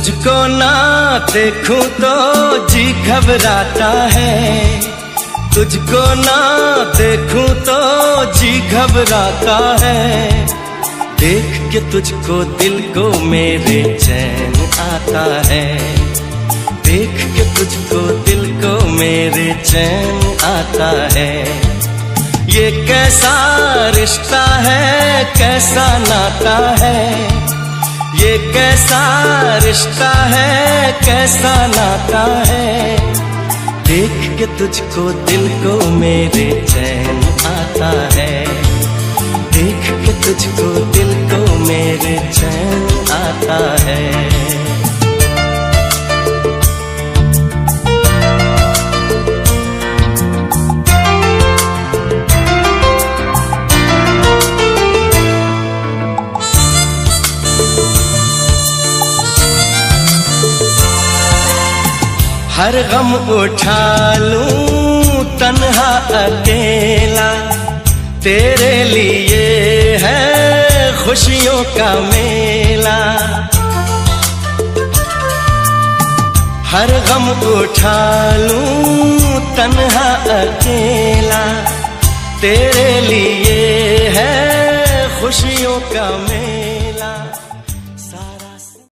तुझको ना देखूं तो जी घबराता है, तुझको ना देखूं तो जी घबराता है। देख के तुझको दिल को मेरे चैन आता है, देख के तुझको दिल को मेरे चैन आता है। ये कैसा रिश्ता है, कैसा नाता है, ये कैसा रिश्ता है, कैसा नाता है। देख के तुझको दिल को मेरे चैन आता है, देख के तुझको दिल को मेरे चैन आता है। हर गम उठा लूं तन्हा अकेला, तेरे लिए है खुशियों का मेला। हर गम उठा लूं तन्हा अकेला, तेरे लिए है खुशियों का मेला।